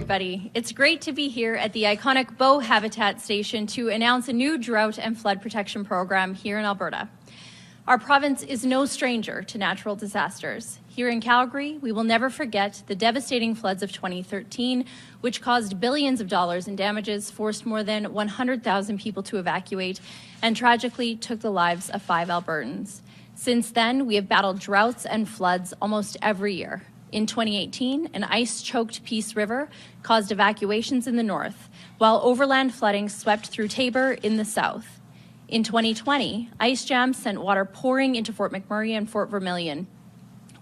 everybody. It's great to be here at the iconic Bow Habitat Station to announce a new drought and flood protection program here in Alberta. Our province is no stranger to natural disasters. Here in Calgary, we will never forget the devastating floods of 2013, which caused billions of dollars in damages, forced more than 100,000 people to evacuate, and tragically took the lives of 5 Albertans. Since then, we have battled droughts and floods almost every year. In 2018, an ice-choked Peace River caused evacuations in the north, while overland flooding swept through Taber in the south. In 2020, ice jams sent water pouring into Fort McMurray and Fort Vermilion,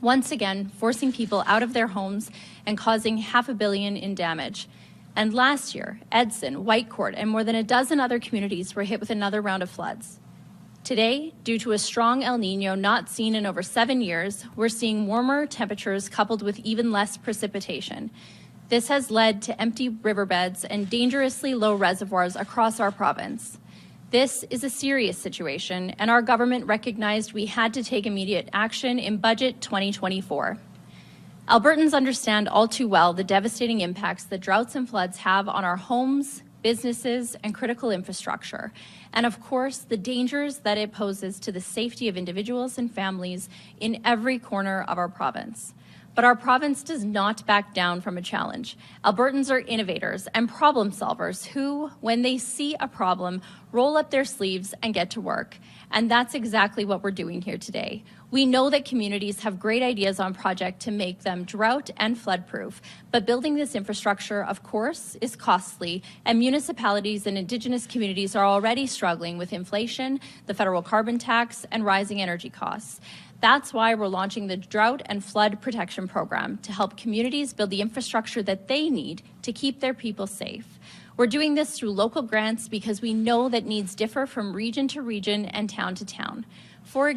once again forcing people out of their homes and causing $500 million in damage. And last year, Edson, Whitecourt, and more than a dozen other communities were hit with another round of floods. Today, due to a strong El Niño not seen in over 7 years, we're seeing warmer temperatures coupled with even less precipitation. This has led to empty riverbeds and dangerously low reservoirs across our province. This is a serious situation, and our government recognized we had to take immediate action in Budget 2024. Albertans understand all too well the devastating impacts that droughts and floods have on our homes, businesses, and critical infrastructure, and of course, the dangers that it poses to the safety of individuals and families in every corner of our province. But our province does not back down from a challenge. Albertans are innovators and problem solvers who, when they see a problem, roll up their sleeves and get to work. And that's exactly what we're doing here today. We know that communities have great ideas on projects to make them drought and flood-proof, but building this infrastructure, of course, is costly, and municipalities and Indigenous communities are already struggling with inflation, the federal carbon tax, and rising energy costs. That's why we're launching the Drought and Flood Protection Program to help communities build the infrastructure that they need to keep their people safe. We're doing this through local grants because we know that needs differ from region to region and town to town. For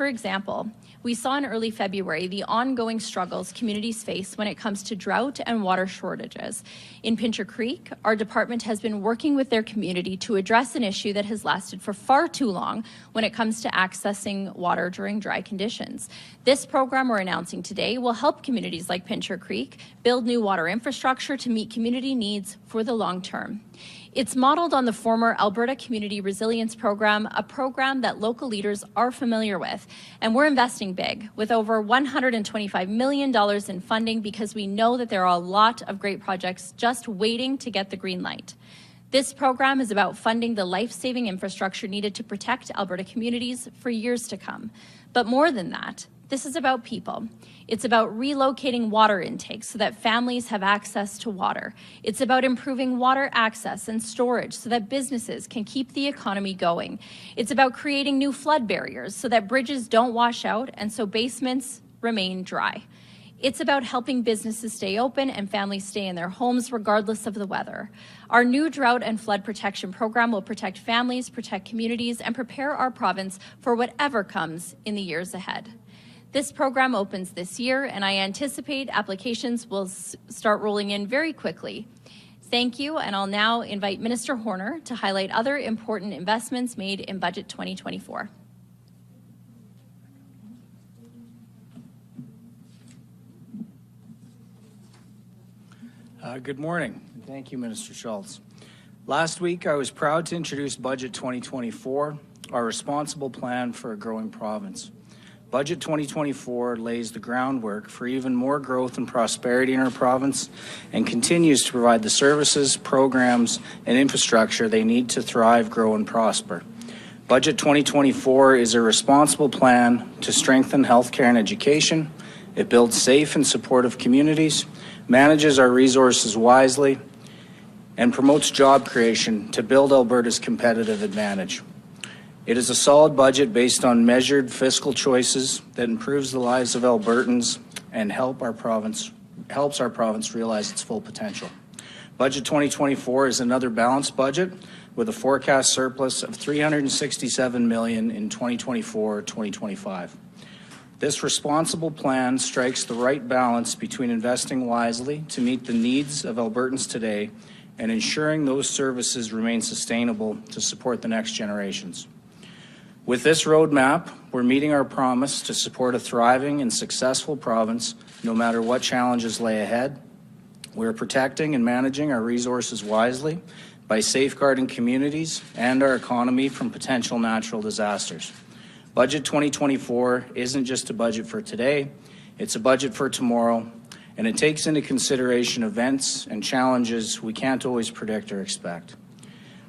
example, we saw in early February the ongoing struggles communities face when it comes to drought and water shortages. In Pincher Creek, our department has been working with their community to address an issue that has lasted for far too long when it comes to accessing water during dry conditions. This program we're announcing today will help communities like Pincher Creek build new water infrastructure to meet community needs for the long term. It's modeled on the former Alberta Community Resilience Program, a program that local leaders are familiar with. And we're investing big, with over $125 million in funding, because we know that there are a lot of great projects just waiting to get the green light. This program is about funding the life-saving infrastructure needed to protect Alberta communities for years to come. But more than that, this is about people. It's about relocating water intakes so that families have access to water. It's about improving water access and storage so that businesses can keep the economy going. It's about creating new flood barriers so that bridges don't wash out and so basements remain dry. It's about helping businesses stay open and families stay in their homes regardless of the weather. Our new Drought and Flood Protection Program will protect families, protect communities, and prepare our province for whatever comes in the years ahead. This program opens this year, and I anticipate applications will start rolling in very quickly. Thank you, and I'll now invite Minister Horner to highlight other important investments made in Budget 2024. Good morning. Thank you, Minister Schulz. Last week, I was proud to introduce Budget 2024, our responsible plan for a growing province. Budget 2024 lays the groundwork for even more growth and prosperity in our province and continues to provide the services, programs, and infrastructure they need to thrive, grow, and prosper. Budget 2024 is a responsible plan to strengthen healthcare and education. It builds safe and supportive communities, manages our resources wisely, and promotes job creation to build Alberta's competitive advantage. It is a solid budget based on measured fiscal choices that improves the lives of Albertans and helps our province realize its full potential. Budget 2024 is another balanced budget with a forecast surplus of $367 million in 2024-2025. This responsible plan strikes the right balance between investing wisely to meet the needs of Albertans today and ensuring those services remain sustainable to support the next generations. With this roadmap, we're meeting our promise to support a thriving and successful province no matter what challenges lay ahead. We're protecting and managing our resources wisely by safeguarding communities and our economy from potential natural disasters. Budget 2024 isn't just a budget for today, it's a budget for tomorrow, and it takes into consideration events and challenges we can't always predict or expect.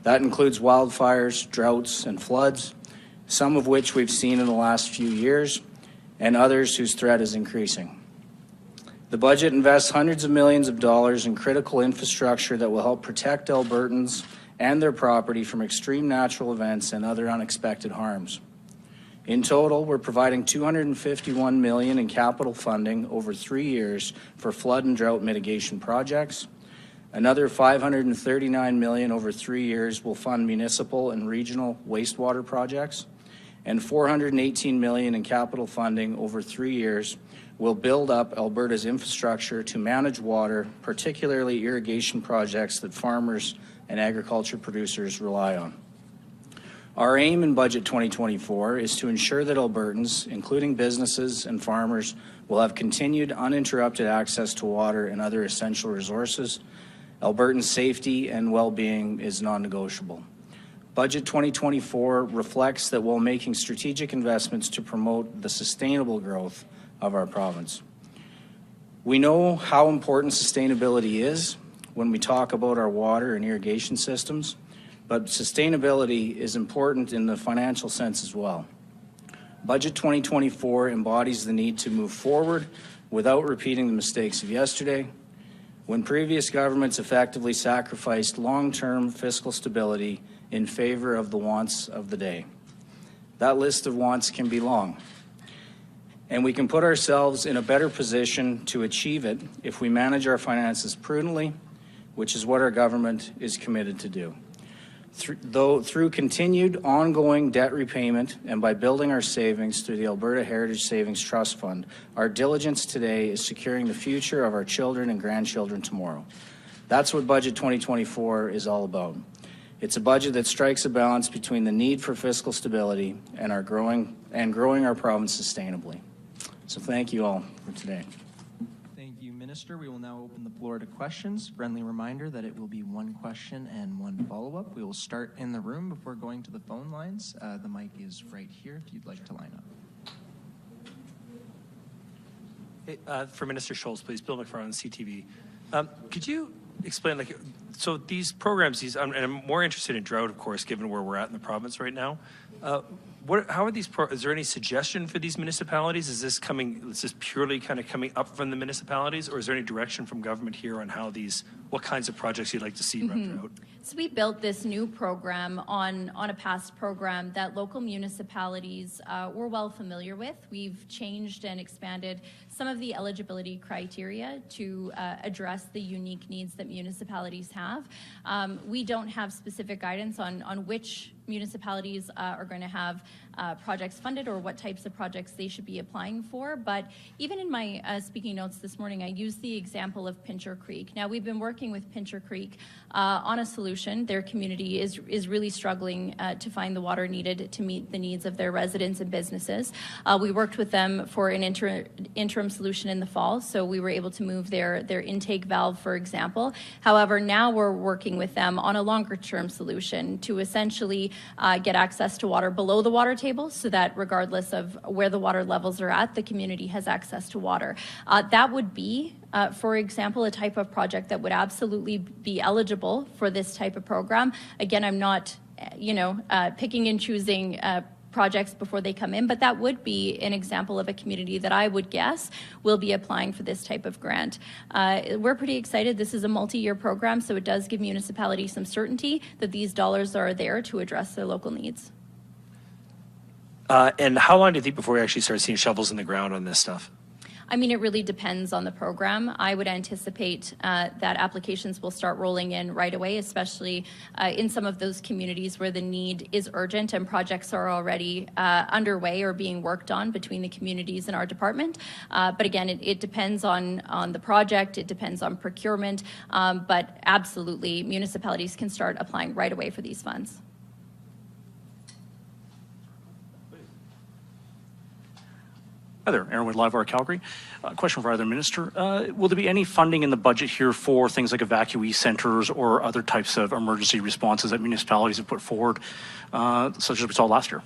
That includes wildfires, droughts, and floods, some of which we've seen in the last few years, and others whose threat is increasing. The budget invests hundreds of millions of dollars in critical infrastructure that will help protect Albertans and their property from extreme natural events and other unexpected harms. In total, we're providing $251 million in capital funding over 3 years for flood and drought mitigation projects. Another $539 million over 3 years will fund municipal and regional wastewater projects, and $418 million in capital funding over 3 years will build up Alberta's infrastructure to manage water, particularly irrigation projects that farmers and agriculture producers rely on. Our aim in Budget 2024 is to ensure that Albertans, including businesses and farmers, will have continued uninterrupted access to water and other essential resources. Albertans' safety and well-being is non-negotiable. Budget 2024 reflects that while making strategic investments to promote the sustainable growth of our province. We know how important sustainability is when we talk about our water and irrigation systems, but sustainability is important in the financial sense as well. Budget 2024 embodies the need to move forward without repeating the mistakes of yesterday, when previous governments effectively sacrificed long-term fiscal stability in favor of the wants of the day. That list of wants can be long, and we can put ourselves in a better position to achieve it if we manage our finances prudently, which is what our government is committed to do. Through continued ongoing debt repayment and by building our savings through the Alberta Heritage Savings Trust Fund, our diligence today is securing the future of our children and grandchildren tomorrow. That's what Budget 2024 is all about. It's a budget that strikes a balance between the need for fiscal stability and growing our province sustainably. So thank you all for today. Thank you, Minister. We will now open the floor to questions. Friendly reminder that it will be one question and one follow-up. We will start in the room before going to the phone lines. The mic is right here if you'd like to line up. For Minister Schulz, please. Bill McFarland, CTV. Could you explain, so these programs, and I'm more interested in drought, of course, given where we're at in the province right now. How are these? Is there any suggestion for these municipalities? Is this purely kind of coming up from the municipalities, or is there any direction from government here on what kinds of projects you'd like to see around drought? So we built this new program on a past program that local municipalities were well familiar with. We've changed and expanded some of the eligibility criteria to address the unique needs that municipalities have. We don't have specific guidance on which municipalities are going to have projects funded or what types of projects they should be applying for. But even in my speaking notes this morning, I used the example of Pincher Creek. Now, we've been working with Pincher Creek on a solution. Their community is really struggling to find the water needed to meet the needs of their residents and businesses. We worked with them for an interim solution in the fall, so we were able to move their intake valve, for example. However, now we're working with them on a longer-term solution to essentially get access to water below the water table, so that regardless of where the water levels are at, the community has access to water. That would be, for example, a type of project that would absolutely be eligible for this type of program. Again, I'm not, picking and choosing projects before they come in, but that would be an example of a community that I would guess will be applying for this type of grant. We're pretty excited. This is a multi-year program, so it does give municipalities some certainty that these dollars are there to address their local needs. And how long do you think before we actually start seeing shovels in the ground on this stuff? I mean, it really depends on the program. I would anticipate that applications will start rolling in right away, especially in some of those communities where the need is urgent and projects are already underway or being worked on between the communities and our department. But again, it depends on the project, it depends on procurement, but absolutely municipalities can start applying right away for these funds. Hi there, Aaron Wood, Live Calgary. Question for either minister. Will there be any funding in the budget here for things like evacuee centers or other types of emergency responses that municipalities have put forward, such as we saw last year?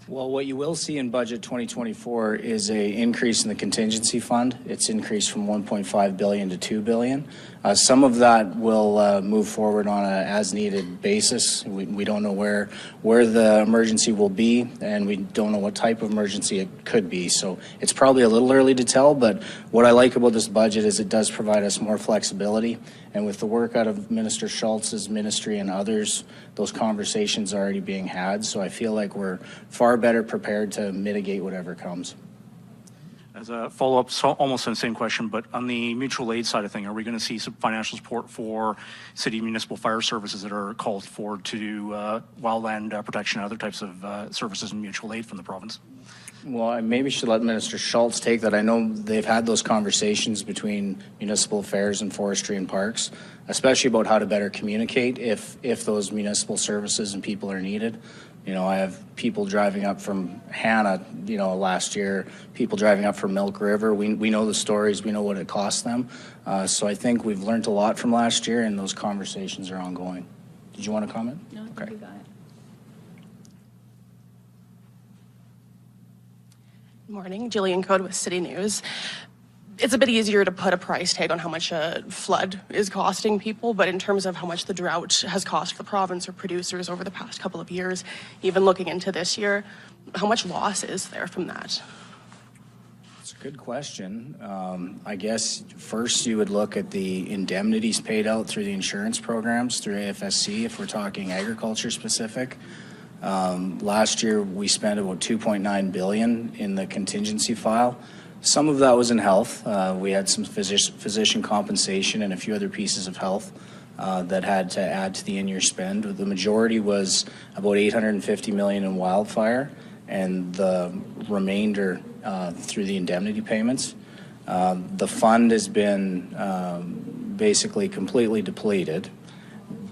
Well, what you will see in budget 2024 is a increase in the contingency fund. It's increased from 1.5 billion to 2 billion. Some of that will move forward on a as-needed basis. We don't know where the emergency will be, and we don't know what type of emergency it could be. So it's probably a little early to tell, but what I like about this budget is it does provide us more flexibility. And with the work out of Minister Schulz's ministry and others, those conversations are already being had. So I feel like we're far better prepared to mitigate whatever comes. As a follow-up, so almost on the same question, but on the mutual aid side of thing, are we going to see some financial support for city municipal fire services that are called for to do wildland protection and other types of services and mutual aid from the province? Well, I maybe should let Minister Schulz take that. I know they've had those conversations between municipal affairs and forestry and parks, especially about how to better communicate if those municipal services and people are needed. You know, I have people driving up from Hannah, you know, last year, people driving up from Milk River. We know the stories. We know what it costs them. So I think we've learned a lot from last year, and those conversations are ongoing. Did you want to comment? No, I think okay. you got it. Morning, Jillian Code with City News. It's a bit easier to put a price tag on how much a flood is costing people, but in terms of how much the drought has cost the province or producers over the past couple of years, even looking into this year, how much loss is there from that? It's a good question. I guess first you would look at the indemnities paid out through the insurance programs through AFSC if we're talking agriculture specific. Last year we spent about 2.9 billion in the contingency file. Some of that was in health. We had some physician compensation and a few other pieces of health that had to add to the in-year spend. The majority was about 850 million in wildfire, and the remainder through the indemnity payments. The fund has been basically completely depleted.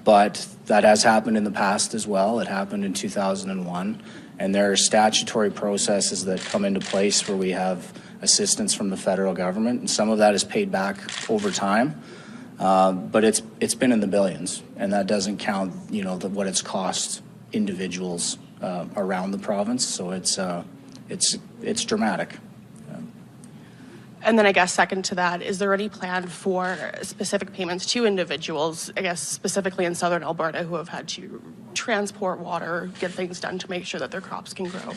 But that has happened in the past as well. It happened in 2001. And there are statutory processes that come into place where we have assistance from the federal government. And some of that is paid back over time. But it's been in the billions. And that doesn't count, you know, what it's cost individuals around the province. So it's dramatic. And then I guess second to that, is there any plan for specific payments to individuals, I guess specifically in southern Alberta, who have had to transport water, get things done to make sure that their crops can grow?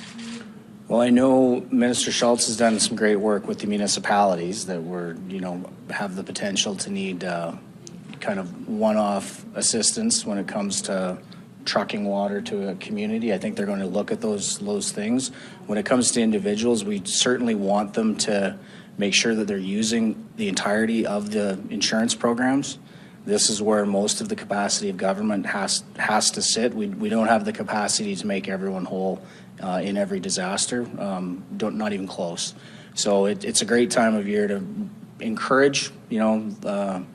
Well, I know Minister Schulz has done some great work with the municipalities that were, you know, have the potential to need kind of one-off assistance when it comes to trucking water to a community. I think they're going to look at those things. When it comes to individuals, we certainly want them to make sure that they're using the entirety of the insurance programs. This is where most of the capacity of government has to sit. We don't have the capacity to make everyone whole in every disaster, not even close. So it's a great time of year to encourage, you know,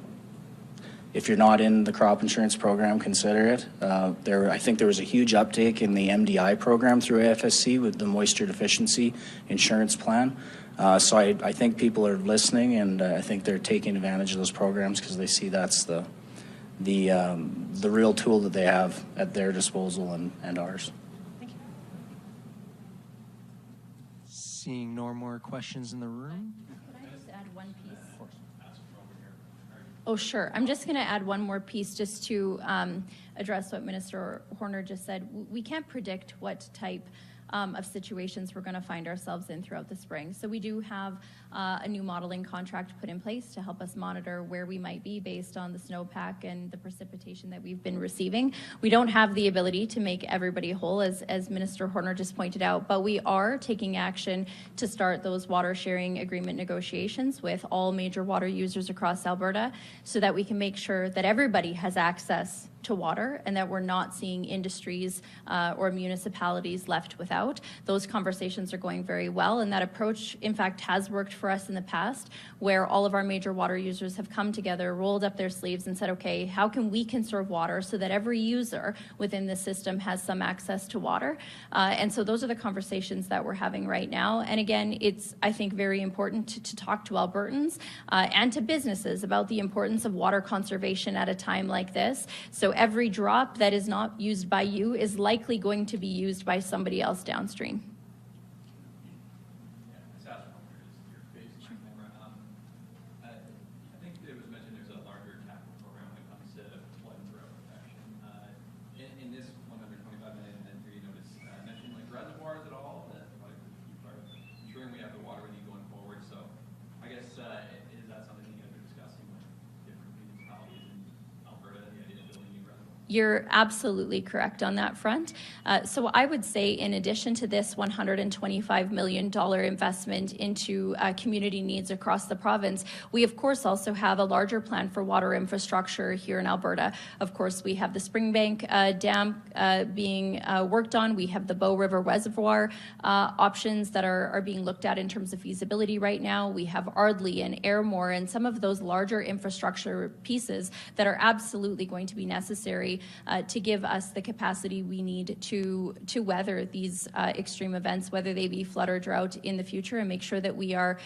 if you're not in the crop insurance program, consider it. I think there was a huge uptake in the MDI program through AFSC with the moisture deficiency insurance plan. So I think people are listening, and I think they're taking advantage of those programs because they see that's the real tool that they have at their disposal and ours. Thank you. Seeing no more questions in the room. Can I just add one piece? Oh, sure. I'm just going to add one more piece just to address what Minister Horner just said. We can't predict what type of situations we're going to find ourselves in throughout the spring. So we do have a new modeling contract put in place to help us monitor where we might be based on the snowpack and the precipitation that we've been receiving. We don't have the ability to make everybody whole, as Minister Horner just pointed out, but we are taking action to start those water sharing agreement negotiations with all major water users across Alberta so that we can make sure that everybody has access to water and that we're not seeing industries or municipalities left without. Those conversations are going very well, and that approach, in fact, has worked for us in the past, where all of our major water users have come together, rolled up their sleeves and said, okay, how can we conserve water so that every user within the system has some access to water? And so those are the conversations that we're having right now. And again, it's, I think, very important to talk to Albertans and to businesses about the importance of water conservation at a time like this. So every drop that is not used by you is likely going to be used by somebody else downstream. You're absolutely correct on that front. So I would say, in addition to this $125 million investment into community needs across the province, we of course also have a larger plan for water infrastructure here in Alberta. Of course, we have the Springbank Dam being worked on. We have the Bow River Reservoir options that are being looked at in terms of feasibility right now. We have Ardley and Airmore and some of those larger infrastructure pieces that are absolutely going to be necessary to give us the capacity we need to weather these extreme events, whether they be flood or drought in the future, and make sure that we are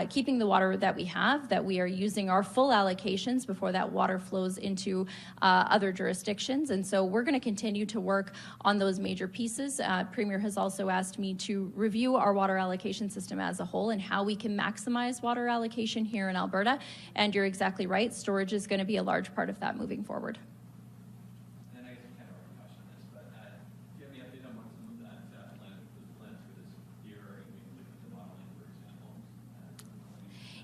keeping the water that we have, that we are using our full allocations before that water flows into other jurisdictions. And so we're going to continue to work on those major pieces. Premier has also asked me to review our water allocation system as a whole and how we can maximize water allocation here in Alberta. And you're exactly right, storage is going to be a large part of that moving forward.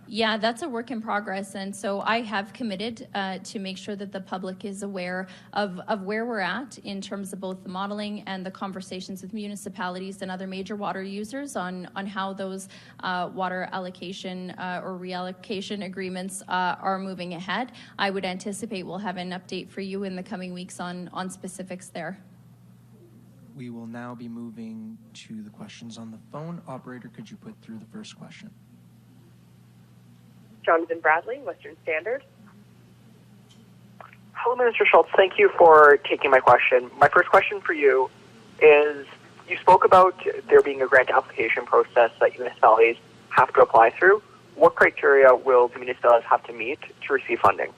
Yeah, that's a work in progress, and so I have committed to make sure that the public is aware of where we're at in terms of both the modeling and the conversations with municipalities and other major water users on how those water allocation or reallocation agreements are moving ahead. I would anticipate we'll have an update for you in the coming weeks on specifics there. We will now be moving to the questions on the phone. Operator, could you put through the first question? Jonathan Bradley, Western Standard. Hello, Minister Schulz. Thank you for taking my question. My first question for you is, you spoke about there being a grant application process that municipalities have to apply through. What criteria will the municipalities have to meet to receive funding?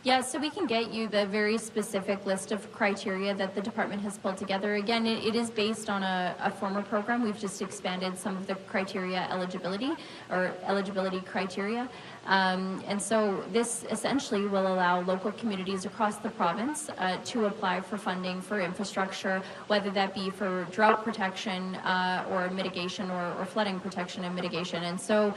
Yeah, so we can get you the very specific list of criteria that the department has pulled together. Again, it is based on a former program. We've just expanded some of the criteria eligibility criteria. And so this essentially will allow local communities across the province to apply for funding for infrastructure, whether that be for drought protection or mitigation or flooding protection and mitigation. And so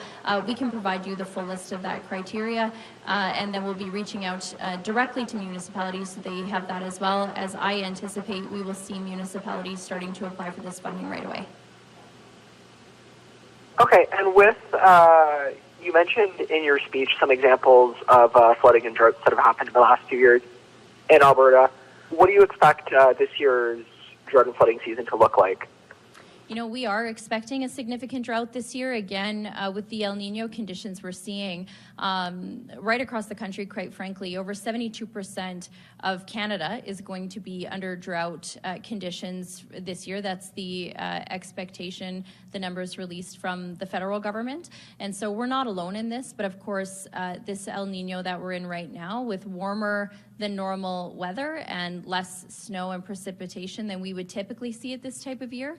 we can provide you the full list of that criteria, and then we'll be reaching out directly to municipalities so they have that as well, as I anticipate we will see municipalities starting to apply for this funding right away. Okay, and with, you mentioned in your speech some examples of flooding and droughts that have happened in the last 2 years in Alberta. What do you expect this year's drought and flooding season to look like? You know, we are expecting a significant drought this year, again, with the El Nino conditions we're seeing right across the country, quite frankly. Over 72% of Canada is going to be under drought conditions this year. That's the expectation, the numbers released from the federal government. And so we're not alone in this, but of course, this El Nino that we're in right now, with warmer than normal weather and less snow and precipitation than we would typically see at this type of year.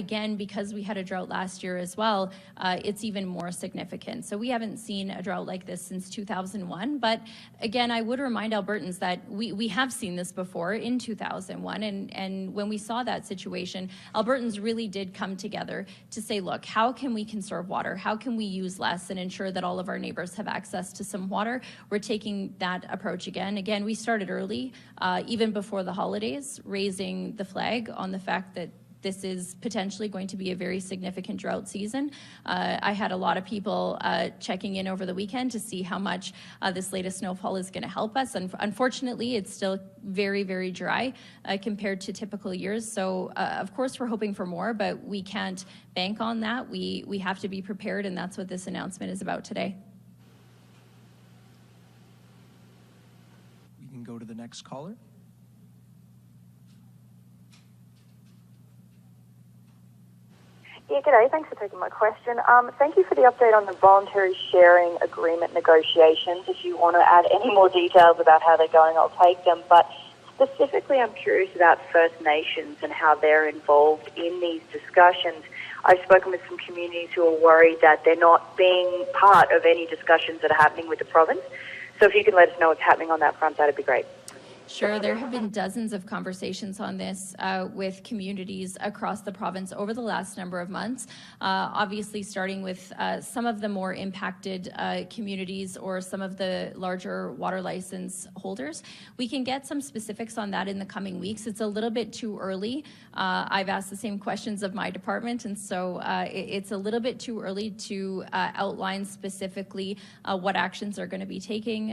Again, because we had a drought last year as well, it's even more significant. So we haven't seen a drought like this since 2001. But again, I would remind Albertans that we have seen this before in 2001. And when we saw that situation, Albertans really did come together to say, look, how can we conserve water? How can we use less and ensure that all of our neighbors have access to some water? We're taking that approach again. Again, we started early, even before the holidays, raising the flag on the fact that this is potentially going to be a very significant drought season. I had a lot of people checking in over the weekend to see how much this latest snowfall is going to help us. And unfortunately, it's still very, very dry compared to typical years. So, of course, we're hoping for more, but we can't bank on that. We have to be prepared, and that's what this announcement is about today. We can go to the next caller. Yeah, g'day. Thanks for taking my question. Thank you for the update on the voluntary sharing agreement negotiations. If you want to add any more details about how they're going, I'll take them. But specifically, I'm curious about First Nations and how they're involved in these discussions. I've spoken with some communities who are worried that they're not being part of any discussions that are happening with the province. So if you can let us know what's happening on that front, that'd be great. Sure, there have been dozens of conversations on this with communities across the province over the last number of months, obviously starting with some of the more impacted communities or some of the larger water license holders. We can get some specifics on that in the coming weeks. It's a little bit too early. I've asked the same questions of my department, and so it's a little bit too early to outline specifically what actions are going to be taking,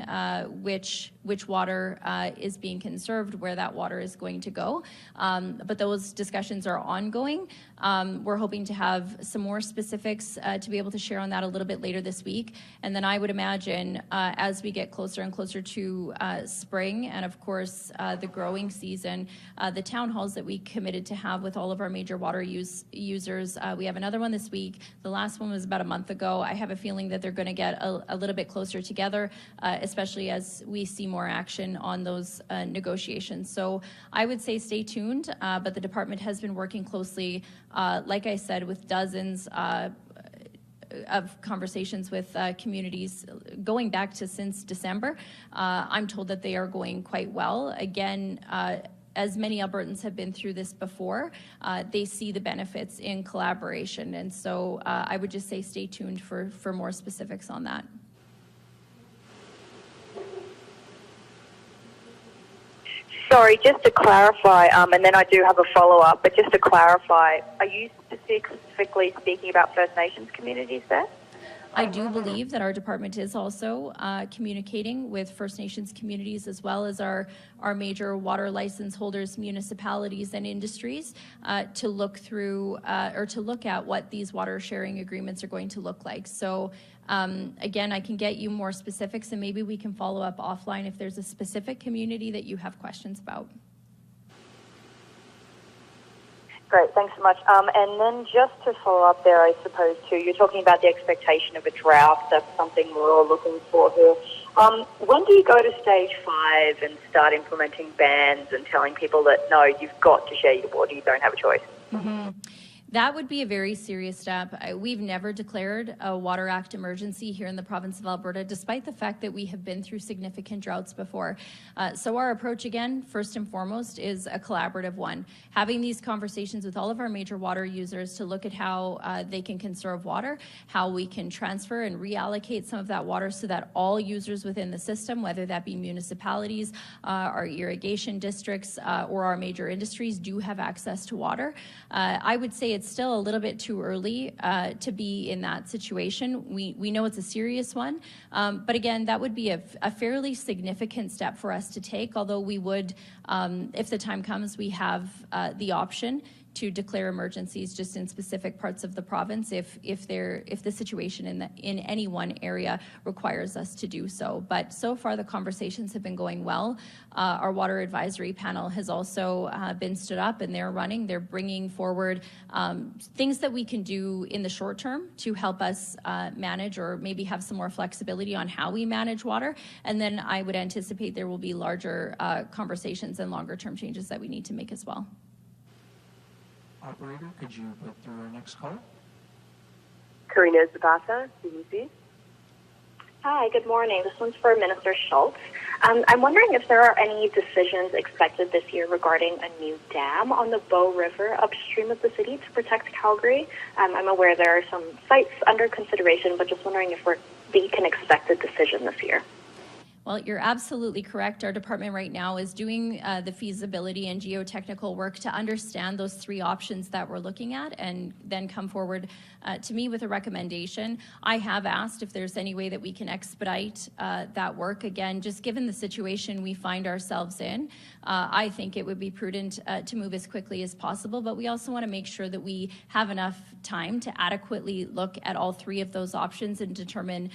which water is being conserved, where that water is going to go. But those discussions are ongoing. We're hoping to have some more specifics to be able to share on that a little bit later this week. And then I would imagine as we get closer and closer to spring and, of course, the growing season, the town halls that we committed to have with all of our major water users, we have another one this week. The last one was about a month ago. I have a feeling that they're going to get a little bit closer together, especially as we see more action on those negotiations. So I would say stay tuned, but the department has been working closely, like I said, with dozens of conversations with communities going back to since December. I'm told that they are going quite well. Again, as many Albertans have been through this before, they see the benefits in collaboration. And so I would just say stay tuned for more specifics on that. Sorry, just to clarify, and then I do have a follow-up, but just to clarify, are you specifically speaking about First Nations communities there? I do believe that our department is also communicating with First Nations communities as well as our major water license holders, municipalities and industries to look through or to look at what these water sharing agreements are going to look like. So again, I can get you more specifics and maybe we can follow up offline if there's a specific community that you have questions about. Great, thanks so much. And then just to follow up there, I suppose, too, you're talking about the expectation of a drought. That's something we're all looking for here. When do you go to stage 5 and start implementing bans and telling people that, no, you've got to share your water, you don't have a choice? Mm-hmm. That would be a very serious step. We've never declared a Water Act emergency here in the province of Alberta, despite the fact that we have been through significant droughts before. So our approach, again, first and foremost, is a collaborative one. Having these conversations with all of our major water users to look at how they can conserve water, how we can transfer and reallocate some of that water so that all users within the system, whether that be municipalities, our irrigation districts, or our major industries, do have access to water. I would say it's still a little bit too early to be in that situation. We know it's a serious one, but again, that would be a fairly significant step for us to take, although we would, if the time comes, we have the option to declare emergencies just in specific parts of the province if the situation in any one area requires us to do so. But so far the conversations have been going well. Our water advisory panel has also been stood up and they're running. They're bringing forward things that we can do in the short term to help us manage or maybe have some more flexibility on how we manage water. And then I would anticipate there will be larger conversations and longer term changes that we need to make as well. Operator, could you put through our next caller? Karina Zapata, CBC. Hi, good morning. This one's for Minister Schulz. I'm wondering if there are any decisions expected this year regarding a new dam on the Bow River upstream of the city to protect Calgary. I'm aware there are some sites under consideration, but just wondering if we can expect a decision this year. Well, you're absolutely correct. Our department right now is doing the feasibility and geotechnical work to understand those three options that we're looking at and then come forward to me with a recommendation. I have asked if there's any way that we can expedite that work. Again, just given the situation we find ourselves in, I think it would be prudent to move as quickly as possible, but we also want to make sure that we have enough time to adequately look at all three of those options and determine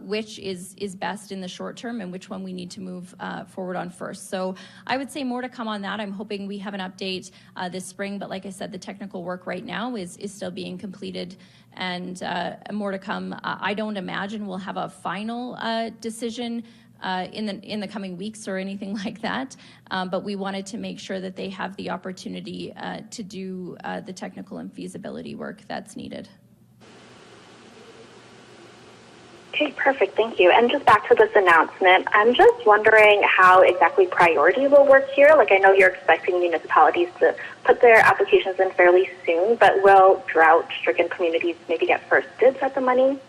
which is best in the short term and which one we need to move forward on first. So I would say more to come on that. I'm hoping we have an update this spring, but like I said, the technical work right now is still being completed, and more to come. I don't imagine we'll have a final decision in the coming weeks or anything like that, but we wanted to make sure that they have the opportunity to do the technical and feasibility work that's needed. Okay, perfect. Thank you. And just back to this announcement, I'm just wondering how exactly priority will work here. Like, I know you're expecting municipalities to put their applications in fairly soon, but will drought-stricken communities maybe get first dibs at the money?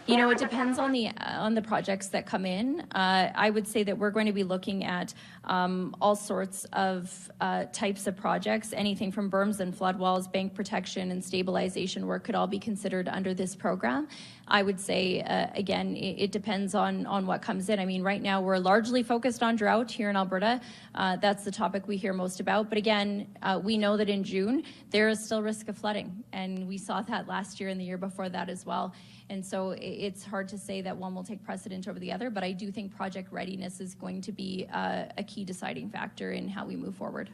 You know, it depends on the projects that come in. I would say that we're going to be looking at all sorts of types of projects. Anything from berms and flood walls, bank protection and stabilization work could all be considered under this program. I would say, again, it depends on what comes in. I mean, right now we're largely focused on drought here in Alberta. That's the topic we hear most about. But again, we know that in June, there is still risk of flooding. And we saw that last year and the year before that as well. And so it's hard to say that one will take precedent over the other, but I do think project readiness is going to be a key deciding factor in how we move forward.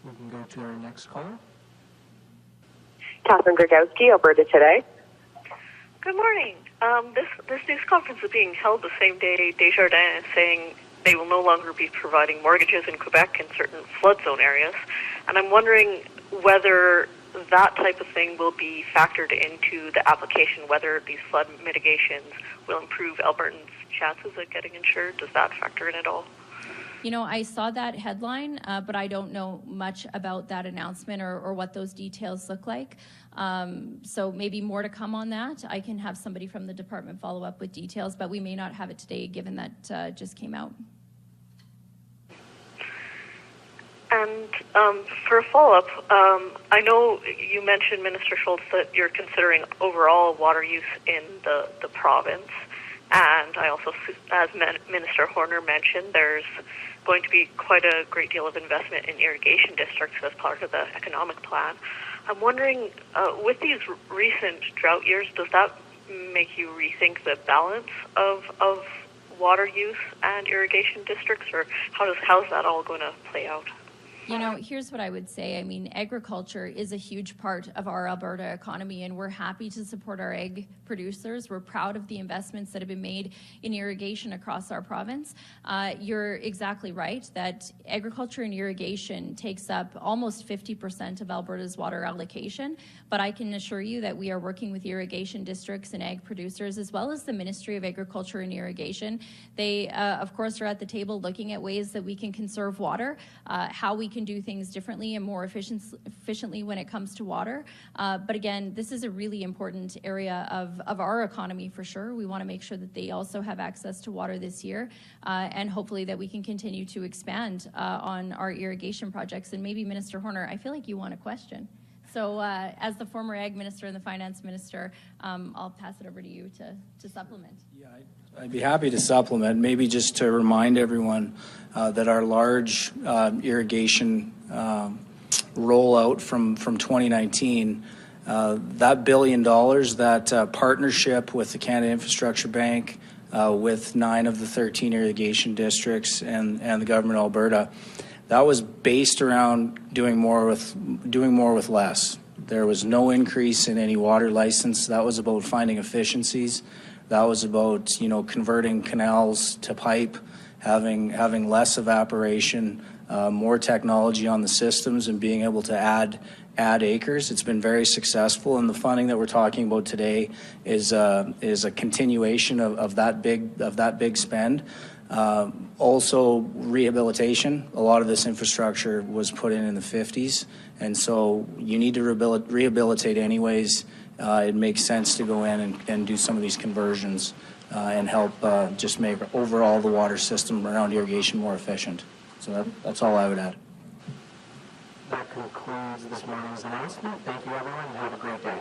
We can go to our next caller. Catherine Grigowski, Alberta Today. Good morning. This news conference is being held the same day Desjardins is saying they will no longer be providing mortgages in Quebec in certain flood zone areas. And I'm wondering whether that type of thing will be factored into the application, whether these flood mitigations will improve Albertans' chances of getting insured. Does that factor in at all? You know, I saw that headline, but I don't know much about that announcement or what those details look like. So maybe more to come on that. I can have somebody from the department follow up with details, but we may not have it today given that just came out. And for a follow-up, I know you mentioned, Minister Schulz, that you're considering overall water use in the province. And I also, as Minister Horner mentioned, there's going to be quite a great deal of investment in irrigation districts as part of the economic plan. I'm wondering, with these recent drought years, does that make you rethink the balance of water use and irrigation districts, or how's that all going to play out? You know, here's what I would say. I mean, agriculture is a huge part of our Alberta economy, and we're happy to support our ag producers. We're proud of the investments that have been made in irrigation across our province. You're exactly right that agriculture and irrigation takes up almost 50% of Alberta's water allocation, but I can assure you that we are working with irrigation districts and ag producers, as well as the Ministry of Agriculture and Irrigation. They, of course, are at the table looking at ways that we can conserve water, how we can do things differently and more efficiently when it comes to water. But again, this is a really important area of our economy for sure. We want to make sure that they also have access to water this year, and hopefully that we can continue to expand on our irrigation projects. And maybe Minister Horner, I feel like you want a question. So as the former Ag Minister and the Finance Minister, I'll pass it over to you to supplement. Yeah, I'd be happy to supplement, maybe just to remind everyone that our large irrigation rollout from 2019, that $1 billion, that partnership with the Canada Infrastructure Bank, with 9 of the 13 irrigation districts and the government of Alberta, that was based around doing more with less. There was no increase in any water license. That was about finding efficiencies. That was about, converting canals to pipe, having less evaporation, more technology on the systems, and being able to add acres. It's been very successful, and the funding that we're talking about today is a continuation of that big spend. Also, rehabilitation. A lot of this infrastructure was put in the 50s, and so you need to rehabilitate anyways. it makes sense to go in and do some of these conversions and help just make overall the water system around irrigation more efficient. So that's all I would add. That concludes this morning's announcement. Thank you, everyone, and have a great day.